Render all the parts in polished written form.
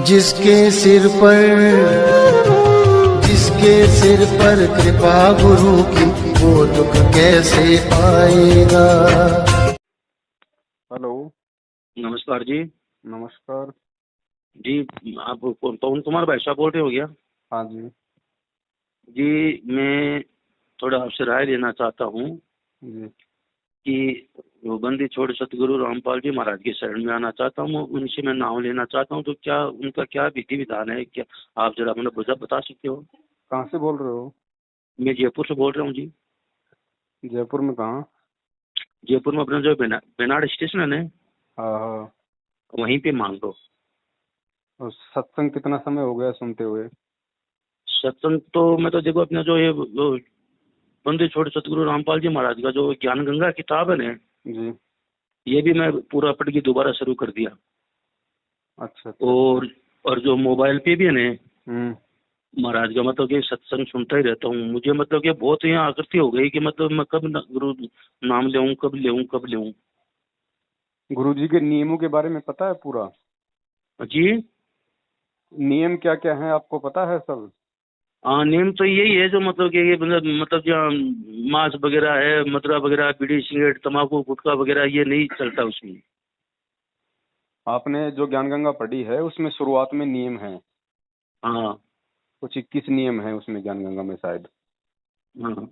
जिसके सिर पर जिसके सिर पर कृपा गुरु की, वो दुख कैसे आएगा। हेलो। नमस्कार जी। नमस्कार जी, आप पवन कुमार भाई साहब बोल रहे हो क्या? हाँ जी। जी, मैं थोड़ा आपसे राय लेना चाहता हूँ जी कि वो बंदी छोड़ सतगुरु रामपाल जी महाराज की शरण में आना चाहता हूँ, उनसे मैं नाम लेना चाहता हूँ। तो क्या उनका क्या विधि विधान है, क्या आप जरा मुझे बता सकते हो? कहाँ से बोल रहे हो? मैं जयपुर से बोल रहा हूँ जी। जयपुर में कहाँ? जयपुर में अपना जो बेनाड स्टेशन है ना, हाँ हाँ। वहीं पे मान लो। और सत्संग कितना समय हो गया सुनते हुए? सत्संग तो मैं तो देखो अपना जो ये बंदी छोड़ सतगुरु रामपाल जी महाराज का जो ज्ञान गंगा किताब है ना, जी। ये भी मैं पूरा पढ़ के दोबारा शुरू कर दिया। अच्छा अच्छा। और जो मोबाइल पे भी है ना हम्म। महाराज का, मतलब कि सत्संग सुनता ही रहता हूँ। मुझे मतलब कि बहुत ही आकृति हो गई कि मतलब मैं कब गुरु नाम लेऊं, कब लेऊं। गुरु जी के नियमों के बारे में पता है पूरा? जी नियम क्या क्या है आपको पता है सब? हाँ, नियम तो यही है जो मतलब कि ये मतलब जहाँ मांस वगैरह है, मदिरा वगैरह, बीड़ी सिगरेट तंबाकू गुटखा वगैरह ये नहीं चलता उसमें। आपने जो ज्ञान गंगा पढ़ी है उसमें शुरुआत में नियम है, हाँ कुछ 21 नियम है उसमें ज्ञान गंगा में शायद। हाँ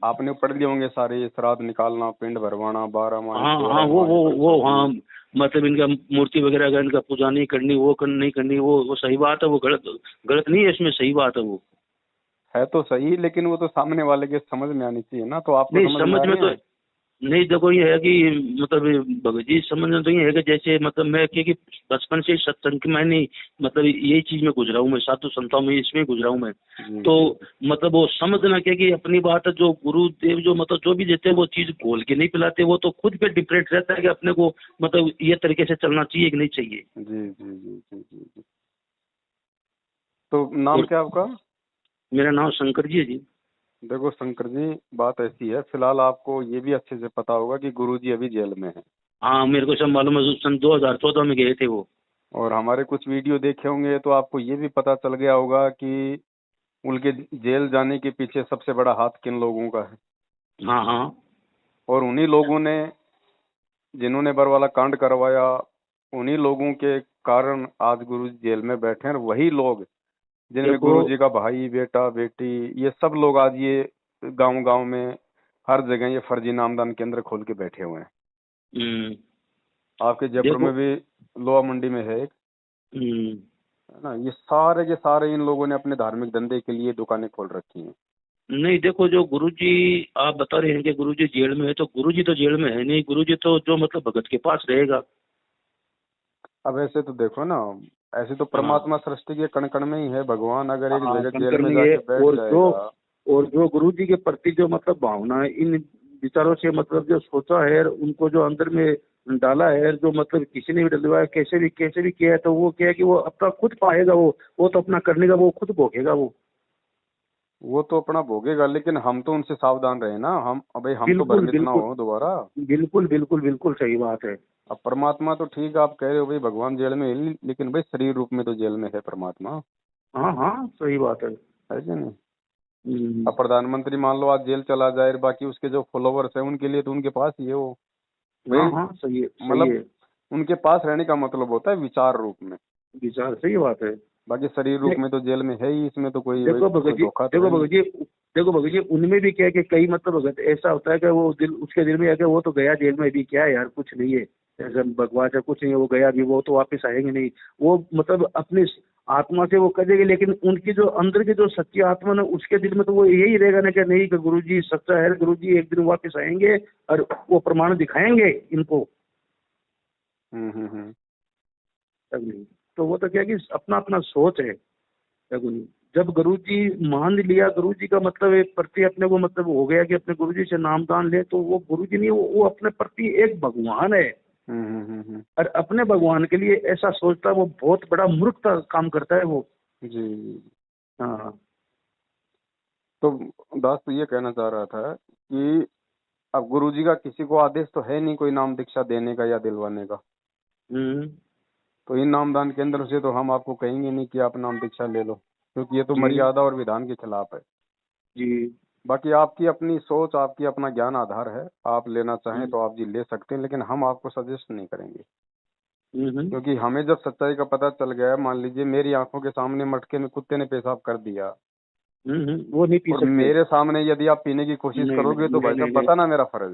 आपने पढ़ लिए होंगे सारे, श्राद्ध निकालना, पिंड भरवाना, 12 माह, हाँ हाँ, 14 माह, वो हाँ, बलि। मतलब इनका मूर्ति वगैरह का इनका पूजा नहीं करनी, वो नहीं करनी, वो सही बात है, वो गलत गलत नहीं है, इसमें सही बात है वो। है तो सही, लेकिन वो तो सामने वाले के समझ में आनी चाहिए ना, तो आपको नहीं समझ में समझ आ में रही तो है? नहीं, देखो ये है कि मतलब भगत जी समझ में तो ये है कि जैसे मतलब मैं क्योंकि बचपन से ही सत्संग की मैंने मतलब यही चीज में गुजरा हूँ, मैं साधु संतों में इसमें गुजरा हूँ मैं। जी तो जी। मतलब वो समझना क्या कि अपनी बात है, जो गुरुदेव जो मतलब जो भी देते हैं वो चीज घोल के नहीं पिलाते, वो तो खुद पे डिपेंड रहता है कि अपने को मतलब ये तरीके से चलना चाहिए कि नहीं चाहिए। जी जी जी जी जी जी। तो नाम और क्या आपका? मेरा नाम शंकर जी है जी। देखो शंकर जी, बात ऐसी है, फिलहाल आपको ये भी अच्छे से पता होगा कि गुरुजी अभी जेल में है। हाँ, मेरे को सब मालूम है, सन 2014 में गए थे वो। और हमारे कुछ वीडियो देखे होंगे तो आपको ये भी पता चल गया होगा कि उनके जेल जाने के पीछे सबसे बड़ा हाथ किन लोगों का है। हाँ हाँ और उन्हीं लोगों ने, जिन्होंने बरवाला कांड करवाया, उन्हीं लोगों के कारण आज गुरु जी जेल में बैठे हैं। और वही लोग जिनमें देखो। गुरु जी का भाई, बेटा, बेटी, ये सब लोग आज ये गांव गांव में हर जगह ये फर्जी नामदान केंद्र खोल के बैठे हुए हैं। हम्म। आपके जयपुर देखो। में भी लोहा मंडी में है एक, हम्म। है ना। ये सारे के सारे इन लोगों ने अपने धार्मिक धंधे के लिए दुकानें खोल रखी हैं। नहीं, देखो जो गुरुजी आप बता रहे हैं कि गुरुजी जेल में है, तो गुरुजी तो जेल में है नहीं, गुरुजी तो जो मतलब भगत के पास रहेगा। अब ऐसे तो देखो ना, ऐसे तो हाँ परमात्मा सृष्टि के कण कण में ही है भगवान। अगर एक हाँ, जगह कम जेल में करनी है। जाके बैठ जाएगा। और जो गुरुजी के प्रति जो मतलब भावना है, इन विचारों से मतलब जो सोचा है, उनको जो अंदर में डाला है, जो मतलब किसी ने भी डलवाया, कैसे भी किया है, तो वो क्या है कि वो अपना खुद पाएगा, वो तो अपना करने का वो खुद भोगेगा वो। वो तो अपना भोगेगा, लेकिन हम तो उनसे सावधान रहे ना। हम अबे हम तो बिल्कुल भ्रमित ना बिल्कुल हो दोबारा। बिल्कुल बिल्कुल बिल्कुल सही बात है। अब परमात्मा तो ठीक है, आप कह रहे हो भाई भगवान जेल में है, लेकिन भाई शरीर रूप में तो जेल में है परमात्मा, हाँ हाँ, सही बात है। है कि नहीं। हम्म। अब प्रधानमंत्री मान लो आज जेल चला जाए, बाकी उसके जो फॉलोवर्स है उनके लिए तो उनके पास ही है वो भाई। हाँ हाँ, सही है सही मतलब है। उनके पास रहने का मतलब होता है विचार रूप में। विचार सही बात है। बाकी शरीर रूप नहीं, में तो जेल में है ही, इसमें तो कोई भाई देखो भगत कोई जी, धोखा तो है नहीं। देखो भगत जी, उनमें भी क्या है कि कई मतलब भगत ऐसा होता है कि वो दिल उसके दिल में है कि वो तो गया जेल में, भी क्या है यार, कुछ नहीं है, ऐसा बकवास है, कुछ नहीं है, वो गया भी, वो तो वापस आएंगे नहीं। वो मतलब अपनी आत्मा से वो करेंगे, लेकिन उनकी जो अंदर की जो सच्ची आत्मा ना, उसके दिल में तो वो यही रहेगा ना कि नहीं कि गुरु जी सच्चा है, गुरु जी एक दिन वापस आएंगे और वो प्रमाण दिखाएंगे इनको। हम्म। तब नहीं, तो वो तो क्या है कि अपना अपना सोच है। देखो नहीं, जब गुरुजी मान लिया, गुरुजी का मतलब एक प्रति अपने को मतलब हो गया कि अपने गुरुजी से नामदान ले, तो वो गुरुजी नहीं, वो अपने प्रति एक भगवान है। हम्म। और अपने भगवान के लिए ऐसा सोचता है, वो बहुत बड़ा मूर्खता काम करता है वो। जी। हाँ। तो दास तो ये कहना चाह रहा था कि अब गुरुजी का किसी को आदेश तो है नहीं कोई नाम दीक्षा देने का या दिलवाने का। हम्म। तो इन नामदान केंद्र से तो हम आपको कहेंगे नहीं कि आप नाम दीक्षा ले लो, क्योंकि ये तो जी। मर्यादा और विधान के खिलाफ है। जी। बाकी आपकी अपनी सोच, आपकी अपना ज्ञान आधार है, आप लेना चाहें हम्म। तो आप जी ले सकते हैं, लेकिन हम आपको सजेस्ट नहीं करेंगे। हम्म। क्योंकि हमें जब सच्चाई का पता चल गया, मान लीजिए मेरी आंखों के सामने मटके में कुत्ते ने पेशाब कर दिया वो नहीं पी और सकते। मेरे सामने यदि आप पीने की कोशिश नहीं करोगे नहीं तो नहीं भाई नहीं साहब नहीं, बताना मेरा फर्ज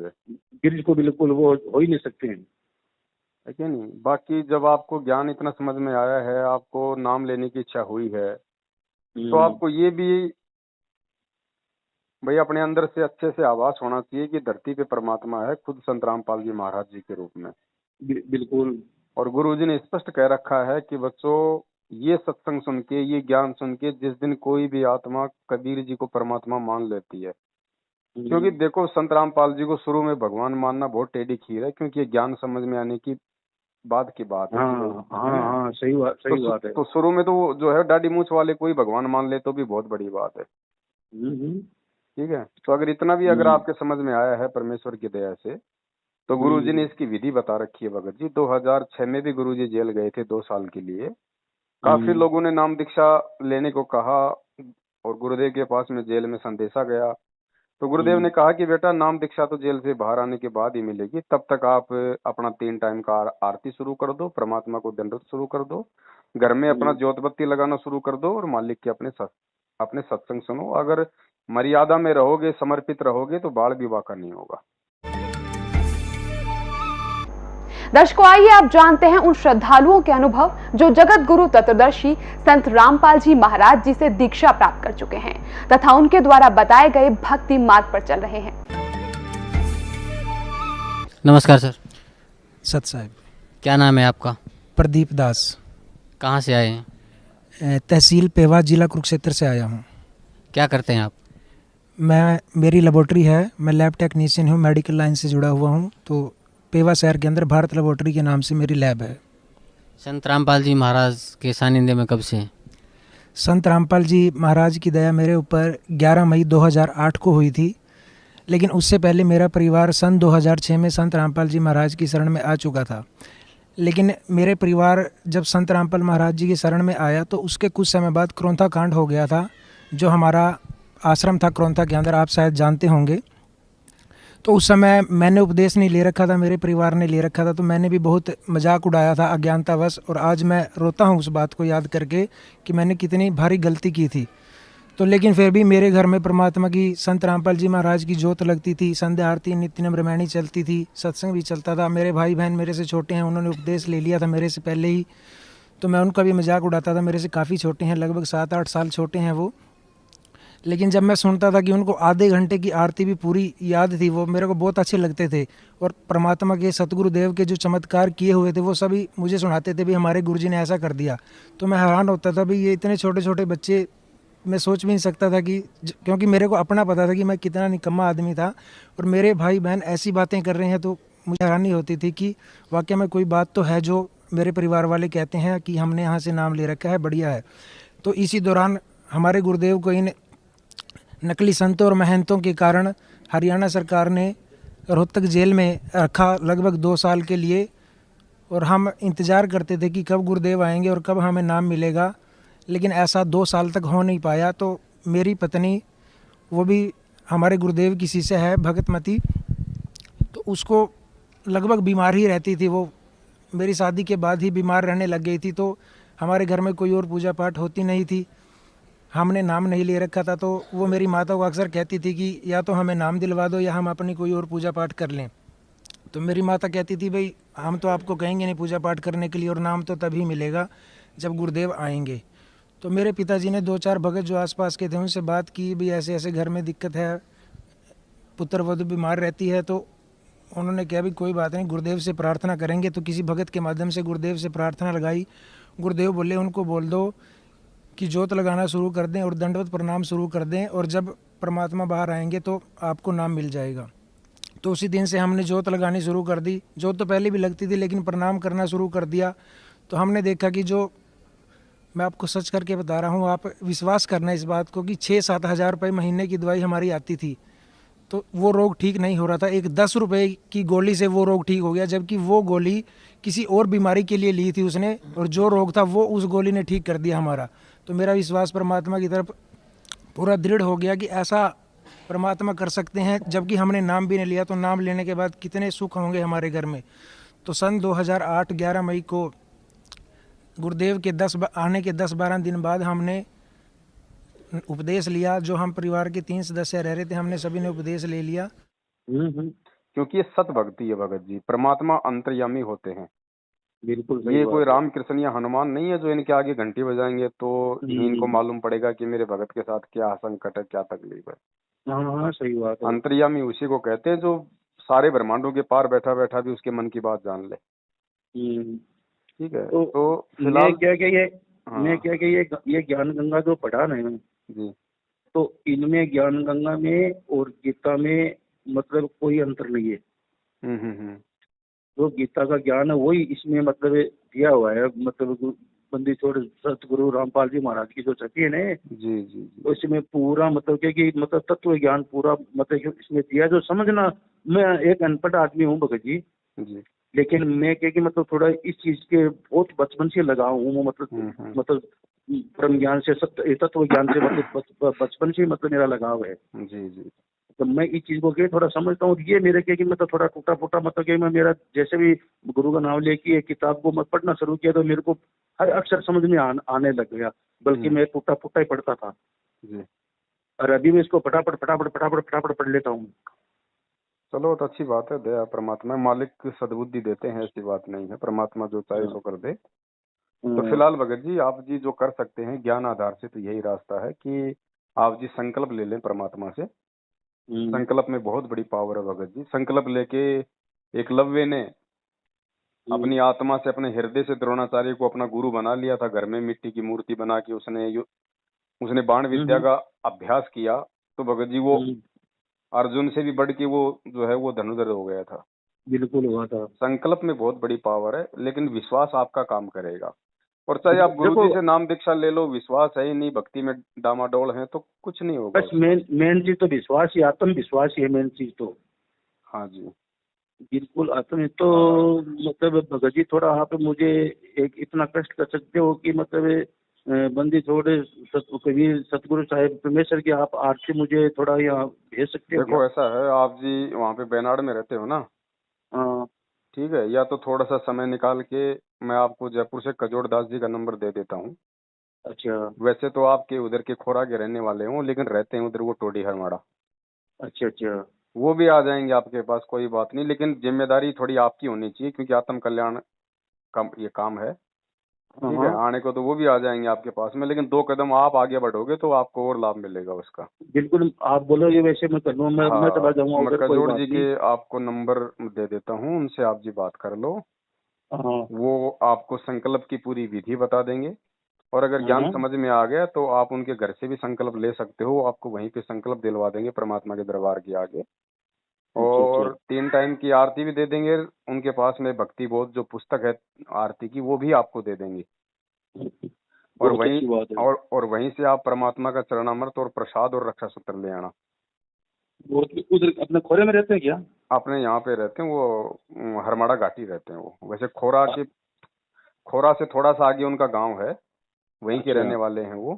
गिरिज को बिल्कुल वो हो ही नहीं सकते हैं। है कि नहीं। बाकी जब आपको ज्ञान इतना समझ में आया है, आपको नाम लेने की इच्छा हुई है, तो हम्म। आपको ये भी भाई अपने अंदर से अच्छे से आभास होना चाहिए कि धरती पे परमात्मा है, खुद संत रामपाल जी महाराज जी के रूप में। बिल्कुल। और गुरु जी ने स्पष्ट कह रखा है कि बच्चों, ये सत्संग सुन के, ये ज्ञान सुन के जिस दिन कोई भी आत्मा कबीर जी को परमात्मा मान लेती है, क्योंकि देखो संत रामपाल जी को शुरू में भगवान मानना बहुत टेढ़ी खीर है, क्योंकि ये ज्ञान समझ में आने की बाद की बात है कि हाँ भाई, है हाँ ना। हाँ, सही बात है। तो शुरू में तो वो जो है दाढ़ी मूछ वाले कोई भगवान मान ले तो भी बहुत बड़ी बात है। हम्म। ठीक है, तो अगर इतना भी अगर हम्म। आपके समझ में आया है परमेश्वर की दया से, तो गुरु जी हम्म। ने इसकी विधि बता रखी है भगत जी। 2006 में भी गुरु जी जेल गए थे 2 साल के लिए। काफी हम्म। लोगों ने नाम दीक्षा लेने को कहा और गुरुदेव के पास में जेल में संदेशा गया, तो गुरुदेव ने कहा कि बेटा नाम दीक्षा तो जेल से बाहर आने के बाद ही मिलेगी, तब तक आप अपना 3 टाइम का आरती शुरू कर दो, परमात्मा को दंडवत शुरू कर दो, घर में अपना ज्योत बत्ती लगाना शुरू कर दो और मालिक के अपने सत्संग सुनो। अगर मर्यादा में रहोगे, समर्पित रहोगे, तो बाल विवाह का नहीं होगा। दर्शकों, आइए आप जानते हैं उन श्रद्धालुओं के अनुभव जो जगत गुरु तत्वदर्शी संत रामपाल जी महाराज जी से दीक्षा प्राप्त कर चुके हैं तथा उनके द्वारा बताए गए भक्ति मार्ग पर चल रहे हैं। नमस्कार सर। सत साहब। क्या नाम है आपका? प्रदीप दास। कहाँ से आए हैं? तहसील पेवा, जिला कुरुक्षेत्र से आया हूँ। क्या करते हैं आप? मेरी लेबोरेटरी है, मैं लैब टेक्नीशियन हूँ, मेडिकल लाइन से जुड़ा हुआ हूँ। तो पेवा शहर के अंदर भारत लेबोरेटरी के नाम से मेरी लैब है। संत रामपाल जी महाराज के सानिध्य में कब से हैं? संत रामपाल जी महाराज की दया मेरे ऊपर 11 मई 2008 को हुई थी, लेकिन उससे पहले मेरा परिवार सन 2006 में संत रामपाल जी महाराज की शरण में आ चुका था। लेकिन मेरे परिवार जब संत रामपाल महाराज जी की शरण में आया तो उसके कुछ समय बाद क्रोंथा कांड हो गया था, जो हमारा आश्रम था क्रोंथा के अंदर, आप शायद जानते होंगे। तो उस समय मैंने उपदेश नहीं ले रखा था, मेरे परिवार ने ले रखा था, तो मैंने भी बहुत मजाक उड़ाया था अज्ञानतावश। और आज मैं रोता हूँ उस बात को याद करके कि मैंने कितनी भारी गलती की थी। तो लेकिन फिर भी मेरे घर में परमात्मा की, संत रामपाल जी महाराज की जोत लगती थी, संध्या आरती नित्य नम रामायणी चलती थी, सत्संग भी चलता था। मेरे भाई बहन मेरे से छोटे हैं, उन्होंने उपदेश ले लिया था मेरे से पहले ही, तो मैं उनका भी मजाक उड़ाता था। मेरे से काफ़ी छोटे हैं, लगभग 7-8 साल छोटे हैं वो। लेकिन जब मैं सुनता था कि उनको आधे घंटे की आरती भी पूरी याद थी, वो मेरे को बहुत अच्छे लगते थे। और परमात्मा के, सतगुरुदेव के जो चमत्कार किए हुए थे वो सभी मुझे सुनाते थे, भी हमारे गुरुजी ने ऐसा कर दिया। तो मैं हैरान होता था, भी ये इतने छोटे छोटे बच्चे, मैं सोच भी नहीं सकता था कि, क्योंकि मेरे को अपना पता था कि मैं कितना निकम्मा आदमी था, और मेरे भाई बहन ऐसी बातें कर रहे हैं तो मुझे हैरानी होती थी कि वाकई में कोई बात तो है जो मेरे परिवार वाले कहते हैं कि हमने यहाँ से नाम ले रखा है, बढ़िया है। तो इसी दौरान हमारे गुरुदेव को इन नकली संतों और महंतों के कारण हरियाणा सरकार ने रोहतक जेल में रखा लगभग 2 साल के लिए, और हम इंतज़ार करते थे कि कब गुरुदेव आएंगे और कब हमें नाम मिलेगा। लेकिन ऐसा 2 साल तक हो नहीं पाया। तो मेरी पत्नी, वो भी हमारे गुरुदेव की शिष्य है, भगतमती, तो उसको लगभग बीमार ही रहती थी। वो मेरी शादी के बाद ही बीमार रहने लग गई थी। तो हमारे घर में कोई और पूजा पाठ होती नहीं थी, हमने नाम नहीं ले रखा था। तो वो मेरी माता को अक्सर कहती थी कि या तो हमें नाम दिलवा दो या हम अपनी कोई और पूजा पाठ कर लें। तो मेरी माता कहती थी, भाई हम तो आपको कहेंगे नहीं पूजा पाठ करने के लिए, और नाम तो तभी मिलेगा जब गुरुदेव आएंगे। तो मेरे पिताजी ने 2-4 भगत जो आसपास के थे उनसे बात की, भी ऐसे ऐसे घर में दिक्कत है, पुत्र वधू बीमार रहती है। तो उन्होंने कहा भी कोई बात नहीं, गुरुदेव से प्रार्थना करेंगे। तो किसी भगत के माध्यम से गुरुदेव से प्रार्थना लगाई। गुरुदेव बोले उनको बोल दो कि जोत लगाना शुरू कर दें और दंडवत प्रणाम शुरू कर दें, और जब परमात्मा बाहर आएंगे तो आपको नाम मिल जाएगा। तो उसी दिन से हमने जोत लगानी शुरू कर दी। जोत तो पहले भी लगती थी, लेकिन प्रणाम करना शुरू कर दिया। तो हमने देखा कि जो, मैं आपको सच करके बता रहा हूँ, आप विश्वास करना इस बात को, कि 6-7 हज़ार रुपये महीने की दवाई हमारी आती थी। तो वो रोग ठीक नहीं हो रहा था। एक 10 रुपए की गोली से वो रोग ठीक हो गया, जबकि वो गोली किसी और बीमारी के लिए ली थी उसने, और जो रोग था वो उस गोली ने ठीक कर दिया हमारा। तो मेरा विश्वास परमात्मा की तरफ पूरा दृढ़ हो गया कि ऐसा परमात्मा कर सकते हैं। जबकि हमने नाम भी नहीं लिया, तो नाम लेने के बाद कितने सुख होंगे हमारे घर में। तो सन 2008 11 मई को गुरुदेव के आने के 10-12 दिन बाद हमने उपदेश लिया। जो हम परिवार के 3 सदस्य रह रहे थे, हमने सभी ने उपदेश ले लिया। क्योंकि ये सत भक्ति है भगत जी, परमात्मा अंतर्यामी होते हैं। बिल्कुल सही ये बात कोई है। राम कृष्ण या हनुमान नहीं है जो इनके आगे घंटी बजाएंगे तो इनको मालूम पड़ेगा कि मेरे भगत के साथ क्या संकट है, क्या तकलीफ है। हाँ हाँ सही बात है। अंतर्यामी उसी को कहते हैं जो सारे ब्रह्मांडों के पार बैठा बैठा भी उसके मन की बात जान ले। ठीक है। तो फिलहाल मैं क्या कि ये ज्ञान गंगा जो पढ़ा ना जी, तो इनमें ज्ञान गंगा में और गीता में मतलब कोई अंतर नहीं है। जो गीता का ज्ञान है वही इसमें मतलब दिया हुआ है। मतलब बंदी छोड़ सतगुरु रामपाल जी महाराज की जो छठी है ना, जी जी जी, तो इसमें पूरा मतलब क्या कि मतलब तत्व ज्ञान पूरा मतलब इसमें दिया जो समझना। मैं एक अनपढ़ आदमी हूँ भगत जी, जी, लेकिन मैं क्या कि मतलब थोड़ा इस चीज के बहुत बचपन से लगा हूँ। मतलब ब्रह्म ज्ञान से तत्व ज्ञान से मतलब बचपन से मतलब मेरा लगाव है। जी जी, तो मैं इस चीज को क्या थोड़ा समझता हूँ। ये मेरे क्या कि मतलब थोड़ा टूटा फूटा मतलब कि मैं मेरा जैसे भी गुरु का नाम लेके किताब को मैं पढ़ना शुरू किया तो मेरे को हर अक्षर समझ में आने लग गया। बल्कि मैं टूटा फूटा ही पढ़ता था, जी। और अभी मैं इसको फटाफट फटाफट फटाफट फटाफट पढ़ लेता हूँ। चलो तो अच्छी बात है, दया परमात्मा मालिक सद्बुद्धि देते हैं, ऐसी बात नहीं है, परमात्मा जो चाहे सो कर दे। तो फिलहाल भगत जी आप जी जो कर सकते हैं ज्ञान आधार से, तो यही रास्ता है कि आप जी संकल्प ले लें परमात्मा से। संकल्प में बहुत बड़ी पावर है भगत जी। संकल्प लेके एकलव्य ने अपनी आत्मा से, अपने हृदय से द्रोणाचार्य को अपना गुरु बना लिया था। घर में मिट्टी की मूर्ति बना के उसने बाण विद्या का अभ्यास किया। तो भगत जी वो अर्जुन से भी बढ़ के वो जो है वो धनुधर हो गया था। बिल्कुल हुआ था। संकल्प में बहुत बड़ी पावर है, लेकिन विश्वास आपका काम करेगा। और चाहे आप गुरु जी से नाम दीक्षा ले लो, विश्वास है ही नहीं, भक्ति में डामाडोल है, तो कुछ नहीं होगा। बस मेन चीज तो विश्वास ही, आत्मविश्वास ही है मेन चीज तो। हाँ जी, बिल्कुल आत्म तो मतलब भगत जी थोड़ा आप मुझे एक इतना कष्ट कर सकते हो कि मतलब बंदी छोड़े कबीर सतगुरु साहिब परमेश्वर की आप आरती मुझे थोड़ा यहाँ भेज सकते हो क्या? देखो ऐसा है, आप जी वहाँ पे बेनाड में रहते हो ना? हाँ। ठीक है, या तो थोड़ा सा समय निकाल के मैं आपको जयपुर से कजोड़ दास जी का नंबर दे देता हूँ। अच्छा वैसे तो आपके उधर के खोरा के रहने वाले हों, लेकिन रहते हैं उधर वो टोडी हरमाड़ा। अच्छा अच्छा। वो भी आ जाएंगे आपके पास, कोई बात नहीं, लेकिन जिम्मेदारी थोड़ी आपकी होनी चाहिए क्योंकि आत्म कल्याण का ये काम है। ठीक है, आने को तो वो भी आ जाएंगे आपके पास में, लेकिन 2 कदम आप आगे बढ़ोगे तो आपको और लाभ मिलेगा उसका। बिल्कुल आप बोलोगे वैसे मैं कर लूँ। मैं चला जाऊंगा मैं उधर, कोई कजोड़ बात जी नहीं। के आपको नंबर दे देता हूँ, उनसे आप जी बात कर लो। हाँ वो आपको संकल्प की पूरी विधि बता देंगे। और अगर ज्ञान समझ में आ गया तो आप उनके घर से भी संकल्प ले सकते हो, आपको वहीं पे संकल्प दिलवा देंगे परमात्मा के दरबार के आगे। और 3 टाइम की आरती भी दे देंगे। उनके पास में भक्ति बोध जो पुस्तक है आरती की, वो भी आपको दे देंगे। और वहीं से आप परमात्मा का चरणामृत और प्रसाद और रक्षा सूत्र ले आना। वो उधर अपने खोरे में रहते हैं क्या? अपने यहाँ पे रहते हैं वो, हरमाड़ा घाटी रहते हैं वो। वैसे खोरा से थोड़ा सा आगे उनका गांव है, वहीं के रहने वाले हैं वो।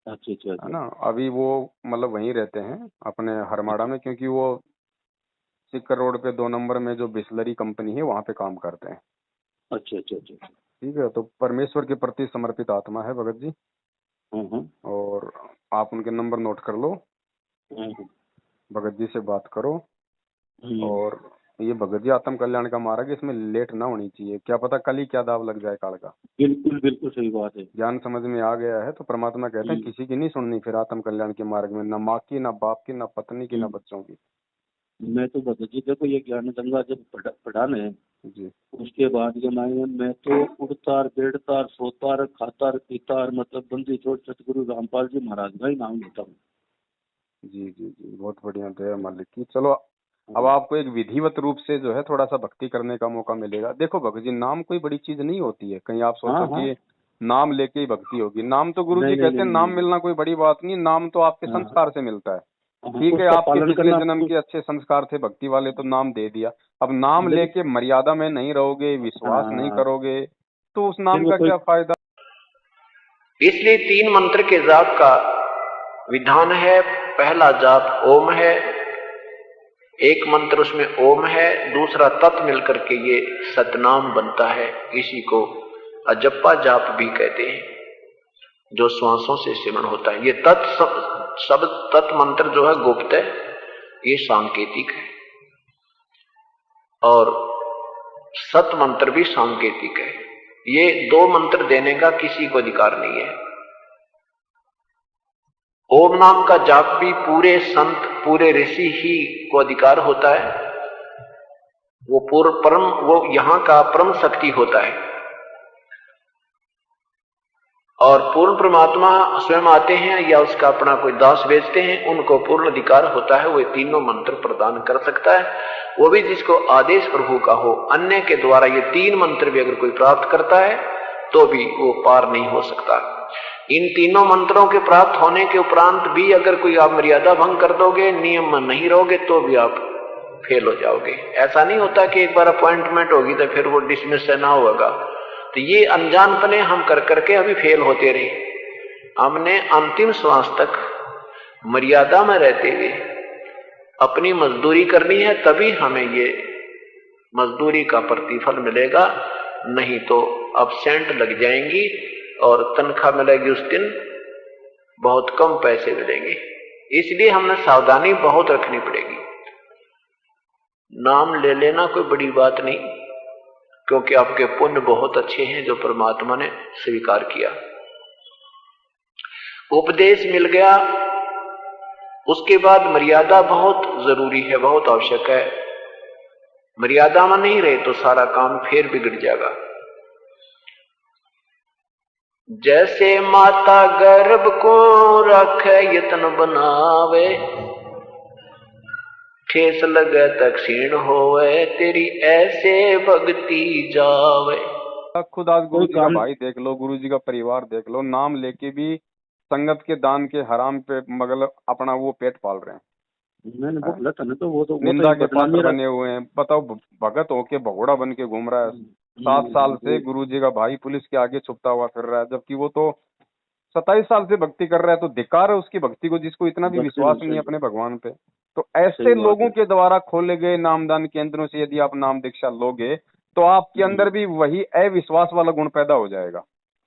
अच्छा है ना? अभी वो मतलब वहीं रहते हैं अपने हरमाड़ा में, क्योंकि वो सिक्कर रोड पे 2 नंबर में जो बिस्लरी कंपनी है वहाँ पे काम करते हैं। अच्छा अच्छा अच्छा। ठीक है, तो परमेश्वर के प्रति समर्पित आत्मा है भगत जी। और आप उनके नंबर नोट कर लो, भगत जी से बात करो। और ये भगत जी आत्म कल्याण का मार्ग है, इसमें लेट ना होनी चाहिए। क्या पता कल ही क्या दाव लग जाए काल का। बिल्कुल बिल्कुल सही बात है। ज्ञान समझ में आ गया है तो परमात्मा कहते हैं किसी की नहीं सुननी फिर आत्म कल्याण के मार्ग में, ना माँ की, ना बाप की, ना पत्नी की, ना बच्चों की। मैं तो भगत जी देखो ये ज्ञान गंगा जब पढ़ाने जी, उसके बाद ये मैं तो उड़तार बैठतार सोतार खातार पीतार मतलब बंदी छोड़ सतगुरु रामपाल जी महाराज का ही नाम लेता हूँ। जी जी जी, बहुत बढ़िया, दया मालिक की। चलो अब आपको एक विधिवत रूप से जो है थोड़ा सा भक्ति करने का मौका मिलेगा। देखो भगत जी, नाम कोई बड़ी चीज नहीं होती है। कहीं आप सोचो कि नाम लेके ही भक्ति होगी। नाम तो गुरु जी कहते हैं नाम मिलना कोई बड़ी बात नहीं, नाम तो आपके संस्कार से मिलता है। ठीक है, उसका आपके पालन पिछले करना। जन्म के अच्छे संस्कार थे भक्ति वाले, तो नाम दे दिया। अब नाम लेके मर्यादा में नहीं रहोगे, विश्वास नहीं हाँ, करोगे, तो उस फिर नाम वो का कोई क्या फायदा। इसलिए 3 मंत्र के जाप का विधान है। पहला जाप ओम है, एक मंत्र उसमें ओम है, दूसरा तत् मिलकर के ये सतनाम बनता है। इसी को अजप्पा जाप भी कहते हैं, जो श्वासों से सिमरण होता है। ये शब्द तत् मंत्र जो है गुप्त है, ये सांकेतिक है, और सत मंत्र भी सांकेतिक है। ये 2 मंत्र देने का किसी को अधिकार नहीं है। ओम नाम का जाप भी पूरे संत, पूरे ऋषि ही को अधिकार होता है। वो यहां का परम शक्ति होता है, और पूर्ण परमात्मा स्वयं आते हैं या उसका अपना कोई दास भेजते हैं, उनको पूर्ण अधिकार होता है। वो तीनों मंत्र प्रदान कर सकता है, वो भी जिसको आदेश प्रभु का हो। अन्य के द्वारा ये 3 मंत्र भी अगर कोई प्राप्त करता है तो भी वो पार नहीं हो सकता। इन तीनों मंत्रों के प्राप्त होने के उपरांत भी अगर कोई आप मर्यादा भंग कर दोगे, नियम में नहीं रहोगे, तो भी आप फेल हो जाओगे। ऐसा नहीं होता कि एक बार अपॉइंटमेंट होगी तो फिर वो डिसमिस ना होगा। तो ये अनजानपने हम कर करके अभी फेल होते रहे। हमने अंतिम श्वास तक मर्यादा में रहते हुए अपनी मजदूरी करनी है, तभी हमें ये मजदूरी का प्रतिफल मिलेगा। नहीं तो अब्सेंट लग जाएंगी और तनख्वाह मिलेगी उस दिन बहुत कम पैसे मिलेंगे। इसलिए हमने सावधानी बहुत रखनी पड़ेगी। नाम ले लेना कोई बड़ी बात नहीं, क्योंकि आपके पुण्य बहुत अच्छे हैं जो परमात्मा ने स्वीकार किया। उपदेश मिल गया, उसके बाद मर्यादा बहुत जरूरी है, बहुत आवश्यक है। मर्यादा में नहीं रहे तो सारा काम फिर बिगड़ जाएगा। जैसे माता गर्भ को रखे यत्न बनावे, ठेस लगे तक क्षीण होवे, तेरी ऐसे भक्ति जावे। खुद आज गुरु जी का भाई देख लो, गुरु जी का परिवार देख लो, नाम लेके भी संगत के दान के हराम पे मतलब अपना वो पेट पाल रहे हैं। मैंने वो गलत है ना, तो वो तो निंदा के पात्र बने हुए हैं। बताओ, भगत होके भगोड़ा बन के घूम रहा है। 7 साल से गुरु जी का भाई पुलिस के आगे छुपता हुआ फिर रहा है, जबकि वो तो 27 साल से भक्ति कर रहा है। तो धिक्कार है उसकी भक्ति को, जिसको इतना भी विश्वास नहीं है अपने भगवान पे। तो ऐसे लोगों के द्वारा खोले गए नामदान केंद्रों से यदि आप नाम दीक्षा लोगे, तो आपके अंदर भी वही अविश्वास वाला गुण पैदा हो जाएगा।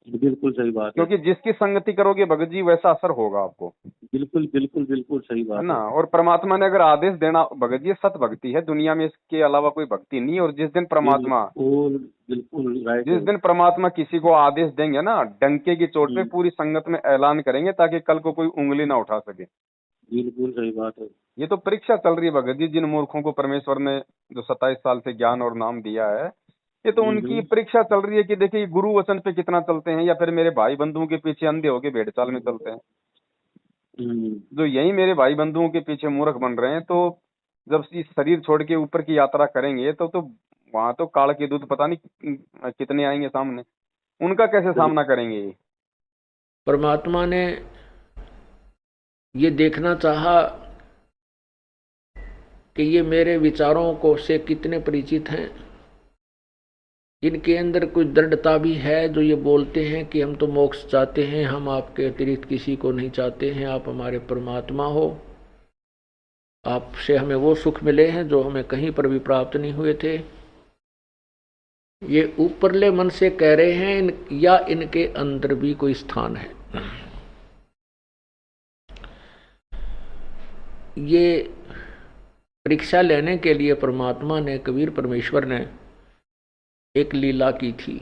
बिल्कुल सही बात है, क्योंकि जिसकी संगति करोगे भगत जी, वैसा असर होगा आपको। बिल्कुल बिल्कुल बिल्कुल सही बात है ना। और परमात्मा ने अगर आदेश देना, भगत जी सत भक्ति है, दुनिया में इसके अलावा कोई भक्ति नहीं। और जिस दिन परमात्मा बिल्कुल राइट, जिस दिन परमात्मा किसी को आदेश देंगे ना, डंके की चोट पे पूरी संगत में ऐलान करेंगे, ताकि कल को कोई उंगली ना उठा सके। बिल्कुल सही बात है। ये तो परीक्षा चल रही है भगत जी, जिन मूर्खों को परमेश्वर ने जो 27 साल से ज्ञान और नाम दिया है, ये तो उनकी परीक्षा चल रही है कि देखिए गुरु वचन पे कितना चलते हैं, या फिर मेरे भाई बंधुओं के पीछे अंधे होके भेड़ चाल में चलते हैं। जो यही मेरे भाई बंधुओं के पीछे मूर्ख बन रहे हैं, तो जब इस शरीर छोड़ के ऊपर की यात्रा करेंगे तो वहां तो काल के दूत पता नहीं कितने आएंगे सामने, उनका कैसे सामना करेंगे। परमात्मा ने ये देखना चाहा कि ये मेरे विचारों को से कितने परिचित हैं, इनके अंदर कुछ दृढ़ता भी है, जो ये बोलते हैं कि हम तो मोक्ष चाहते हैं, हम आपके अतिरिक्त किसी को नहीं चाहते हैं, आप हमारे परमात्मा हो, आपसे हमें वो सुख मिले हैं जो हमें कहीं पर भी प्राप्त नहीं हुए थे। ये ऊपरले मन से कह रहे हैं, या इनके अंदर भी कोई स्थान है। ये परीक्षा लेने के लिए परमात्मा ने, कबीर परमेश्वर ने एक लीला की थी।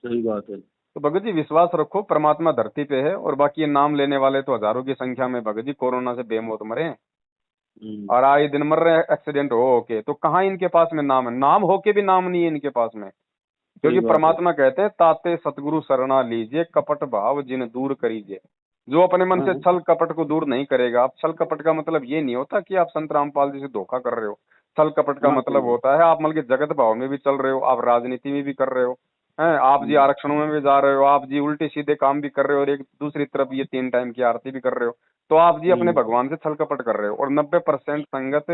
सही बात है। तो भगत जी विश्वास रखो, परमात्मा धरती पे है, और बाकी ये नाम लेने वाले तो हजारों की संख्या में भगत जी कोरोना से बेमौत मरे हैं, और आए दिन मर रहे हैं एक्सीडेंट हो के। तो कहाँ इनके पास में नाम है? नाम होके भी नाम नहीं है इनके पास में, क्योंकि परमात्मा कहते हैं ताते सतगुरु शरणा लीजिए, कपट भाव जिन दूर करीजिए। जो अपने मन से छल कपट को दूर नहीं करेगा। आप छल कपट का मतलब ये नहीं होता कि आप संत रामपाल जी से धोखा कर रहे हो। छल कपट का मतलब होता है आप मतलब जगत भाव में भी चल रहे हो, आप राजनीति में भी कर रहे हो, हैं, आप जी आरक्षणों में भी जा रहे हो, आप जी उल्टे सीधे काम भी कर रहे हो, और एक दूसरी तरफ ये 3 टाइम की आरती भी कर रहे हो, तो आप जी अपने भगवान से छल कपट कर रहे हो। और 90% संगत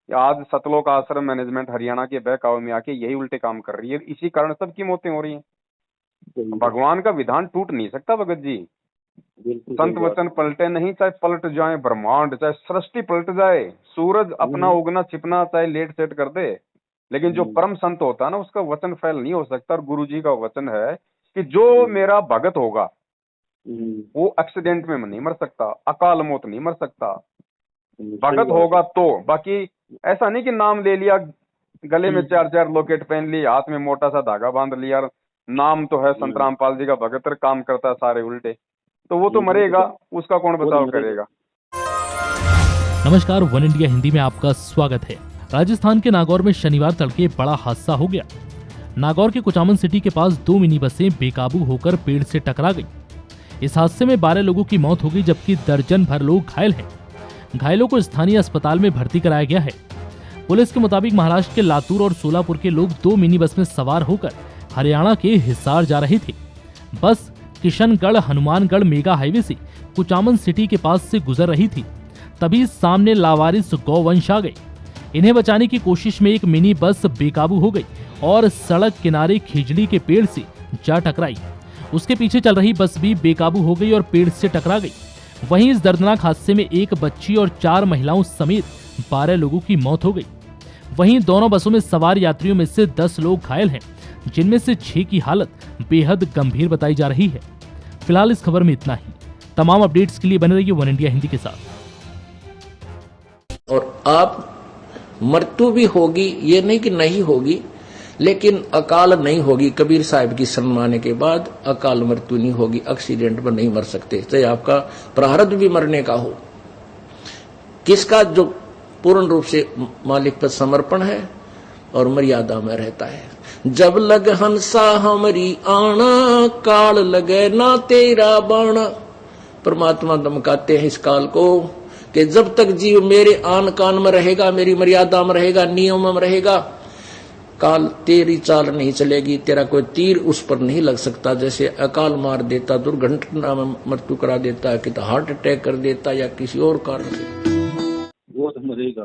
आज सतलोक आश्रम मैनेजमेंट हरियाणा के बहकावे में आके यही उल्टे काम कर रही है, इसी कारण सबकी मौतें हो रही हैं। सही है। भगवान का विधान टूट नहीं सकता भगत जी। बिल्कुल संत सही बात। वचन पलटे नहीं, चाहे पलट जाए ब्रह्मांड, चाहे सृष्टि पलट जाए, सूरज अपना उगना छिपना चाहे लेट सेट कर दे, लेकिन जो परम संत होता है ना, उसका वचन फैल नहीं हो सकता। और गुरु जी का वचन है कि जो मेरा भगत होगा वो एक्सीडेंट में नहीं मर सकता, अकाल मौत नहीं मर सकता, भगत होगा तो। बाकी ऐसा नहीं कि नाम ले लिया, गले में 4-4 लॉकेट पहन ली, हाथ में मोटा सा धागा बांध लिया, नाम तो है संत रामपाल जी का भगत, काम करता है सारे उल्टे, तो वो तो मरेगा, उसका कौन बचाव करेगा। नमस्कार, वन इंडिया हिंदी में आपका स्वागत है। राजस्थान के नागौर में शनिवार तड़के बड़ा हादसा हो गया। नागौर के कुचामन सिटी के पास 2 मिनी बसें बेकाबू होकर पेड़ से टकरा गई। इस हादसे में 12 लोगों की मौत हो गई, जबकि दर्जन भर लोग घायल हैं। घायलों को स्थानीय अस्पताल में भर्ती कराया गया है। पुलिस के मुताबिक महाराष्ट्र के लातूर और सोलापुर के लोग 2 मिनी बस में सवार होकर हरियाणा के हिसार जा रहे थे। बस किशनगढ़ हनुमानगढ़ मेगा हाईवे से कुचामन सिटी के पास से गुजर रही थी, तभी सामने लावारिस गौवंश आ गए। इन्हें बचाने की कोशिश में एक मिनी बस बेकाबू हो गई और सड़क किनारे खिजड़ी के पेड़ से जा टकराई। उसके पीछे चल रही बस भी बेकाबू हो गई और पेड़ से टकरा गई। वहीं इस दर्दनाक हादसे में एक बच्ची और 4 महिलाओं समेत 12 लोगों की मौत हो गई। वहीं दोनों बसों में सवार यात्रियों में से 10 लोग घायल हैं, जिनमें से 6 की हालत बेहद गंभीर बताई जा रही है। फिलहाल इस खबर में इतना ही। तमाम अपडेट्स के लिए बने रहिए वन इंडिया हिंदी के साथ। और आप मृत्यु भी होगी, ये नहीं कि नहीं होगी, लेकिन अकाल नहीं होगी। कबीर साहब की शरण आने के बाद अकाल मृत्यु नहीं होगी, एक्सीडेंट में नहीं मर सकते, चाहे आपका प्रारब्ध भी मरने का हो। किसका जो पूर्ण रूप से मालिक पर समर्पण है और मर्यादा में रहता है। जब लग हंसा हमारी आना, काल लगे ना तेरा बाणा। परमात्मा धमकाते हैं इस काल को कि जब तक जीव मेरे आन कान में रहेगा, मेरी मर्यादा में रहेगा, नियम में रहेगा, काल तेरी चाल नहीं चलेगी, तेरा कोई तीर उस पर नहीं लग सकता। जैसे अकाल मार देता, दुर्घटना में मृत्यु करा देता है, कि तो हार्ट अटैक कर देता या किसी और कारण से, वो तो मरेगा।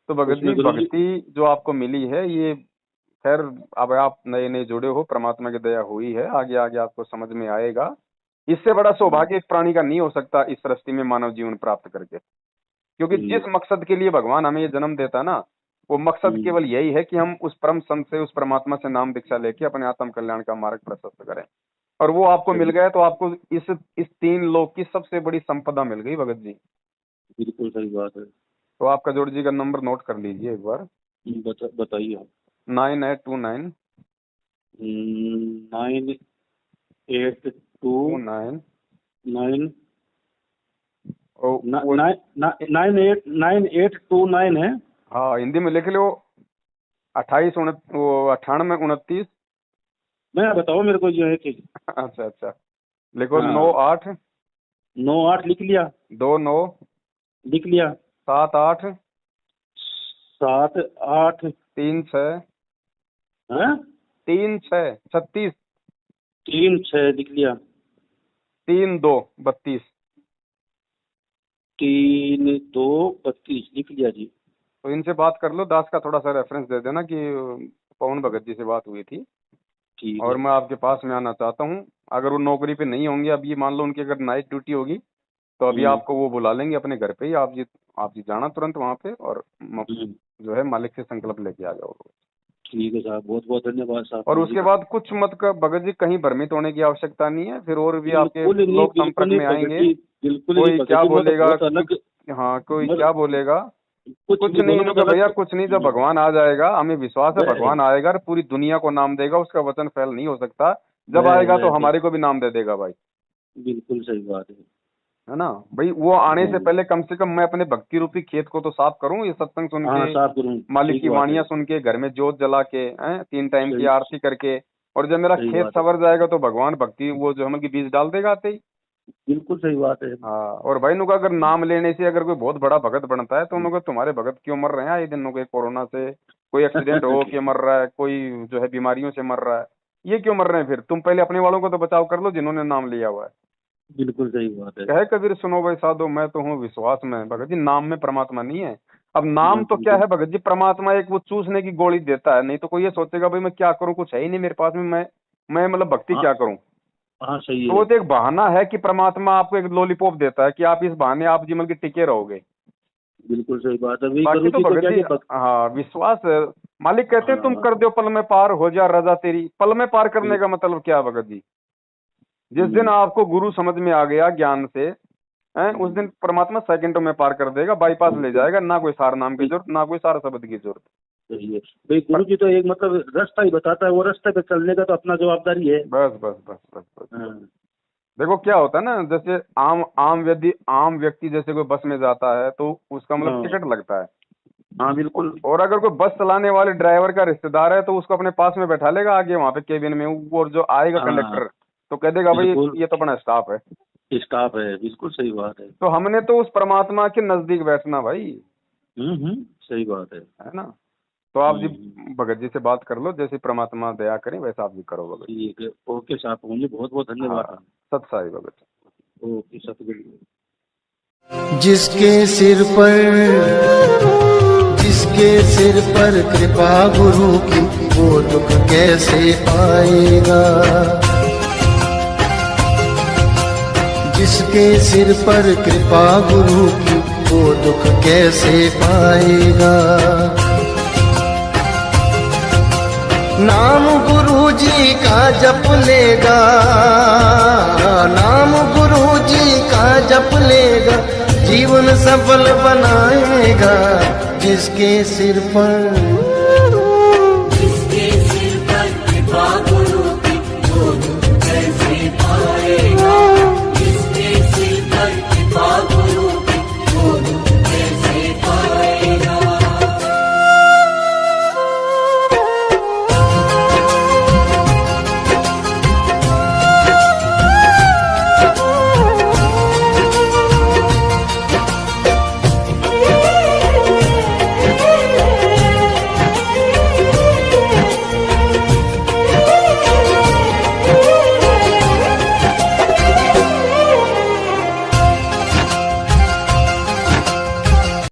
तो भगत जी, भक्ति जो आपको मिली है, ये खैर अब आप नए नए जुड़े हो, परमात्मा की दया हुई है, आगे आगे आपको समझ में आएगा। इससे बड़ा सौभाग्य एक प्राणी का नहीं हो सकता इस सृष्टि में मानव जीवन प्राप्त करके, क्योंकि जिस मकसद के लिए भगवान हमें ये जन्म देता है ना, वो मकसद केवल यही है कि हम उस परम संत से, उस परमात्मा से नाम दीक्षा लेके अपने आत्म कल्याण का मार्ग प्रशस्त करें। और वो आपको मिल गया, तो आपको इस 3 लोक की सबसे बड़ी संपदा मिल गई भगत जी। बिल्कुल सही बात है। तो आपका जोड़ जी का नंबर नोट कर लीजिए एक बार। बताइए। 9829 98229 9829 है। हाँ, हिंदी में लिख लो। 9829। मैं बताओ मेरे को जो है कि अच्छा अच्छा, लिखो। 98 लिख लिया। 29 लिख लिया। 78 36 36 36 36 लिख लिया। 32 32 लिख लिया जी। तो इनसे बात कर लो। दास का थोड़ा सा रेफरेंस दे देना कि पवन भगत जी से बात हुई थी और मैं आपके पास में आना चाहता हूँ। अगर वो नौकरी पे नहीं होंगे, अब ये मान लो उनकी अगर नाइट ड्यूटी होगी, तो अभी आपको वो बुला लेंगे अपने घर पे ही। आप जी जाना तुरंत वहाँ पे और जो है मालिक से संकल्प लेके आ जाओ। ठीक है साहब, बहुत बहुत धन्यवाद साहब। और उसके बाद कुछ मत का भगत जी, कहीं भ्रमित होने की आवश्यकता नहीं है। फिर और भी आपके लोग संपर्क में आएंगे। कोई क्या बोलेगा, हाँ कोई क्या बोलेगा, कुछ नहीं होगा भैया, कुछ नहीं। जब भगवान आ जाएगा, हमें विश्वास है भगवान आएगा और पूरी दुनिया को नाम देगा। उसका वचन फैल नहीं हो सकता। जब आएगा तो हमारे को भी नाम दे देगा भाई। बिल्कुल सही बात है ना भाई। वो आने से पहले कम से कम मैं अपने भक्ति रूपी खेत को तो साफ करूं। ये सत्संग सुन के, मालिक की वाणियां सुन के, घर में जोत जला के, 3 टाइम की आरती करके, और जब मेरा खेत सवर जाएगा तो भगवान भक्ति वो जो हम की बीज डाल देगा आते ही। बिल्कुल सही बात है। हाँ, और भाई नुका अगर नाम लेने से अगर कोई बहुत बड़ा भगत बनता है, तो उनको तुम्हारे भगत क्यों मर रहे हैं ये दिन, कोरोना से, कोई एक्सीडेंट हो के मर रहा है, कोई जो है बीमारियों से मर रहा है, ये क्यों मर रहे हैं फिर? तुम पहले अपने वालों को तो बचाव कर लो जिन्होंने नाम लिया हुआ है। बिल्कुल सही बात है। कहे कबीर सुनो भाई साधो, मैं तो हूँ विश्वास में। भगत जी नाम में परमात्मा नहीं है। अब नाम तो क्या है भगत जी, परमात्मा एक वो चूसने की गोली देता है, नहीं तो कोई ये सोचेगा भाई मैं क्या करूँ, कुछ है ही नहीं मेरे पास में, मैं मतलब भक्ति क्या करूँ। हाँ सही तो है। वो तो एक बहाना है कि परमात्मा आपको एक लॉलीपॉप देता है कि आप इस बहाने आप जीवन के टिके रहोगे। बिल्कुल सही बात है। वही बाकी गुरु तो जी भगत क्या जी कि हाँ विश्वास है। मालिक कहते हैं तुम हाँ। कर दो पल में पार, हो जा रजा तेरी। पल में पार करने का मतलब क्या है भगत जी? जिस दिन आपको गुरु समझ में आ गया ज्ञान से हैं, उस दिन परमात्मा सेकंडों में पार कर देगा, बाईपास ले जाएगा। ना कोई सार नाम की जरूरत, ना कोई सार शब्द की जरूरत। सही है भाई। गुरु जी तो एक मतलब रास्ता ही बताता है, वो रास्ते पे चलने का तो अपना जवाबदारी है। बस बस बस बस बस। हाँ। देखो क्या होता है ना, जैसे आम व्यक्ति जैसे कोई बस में जाता है तो उसका मतलब हाँ। टिकट लगता है। हाँ बिल्कुल। और अगर कोई बस चलाने वाले ड्राइवर का रिश्तेदार है तो उसको अपने पास में बैठा लेगा आगे वहां पे केबिन में, और जो आएगा हाँ। कंडक्टर तो कह देगा भाई बिल्कुल। ये तो अपना स्टाफ है। स्टाफ है, बिल्कुल सही बात है। तो हमने तो उस परमात्मा के नजदीक बैठना भाई, सही बात है ना। तो आप जी भगत जी से बात कर लो, जैसे परमात्मा दया करें वैसा आप भी करो भगत। ठीक है। ओके साहब, मुझे बहुत बहुत धन्यवाद। हाँ, सत साई भगत। ओके सतगुरु। जिसके सिर पर कृपा गुरु की, वो दुख कैसे पाएगा। जिसके सिर पर कृपा गुरु की, वो दुख कैसे पाएगा। नाम गुरु जी का जप लेगा, नाम गुरु जी का जप लेगा, जीवन सफल बनाएगा। जिसके सिर पर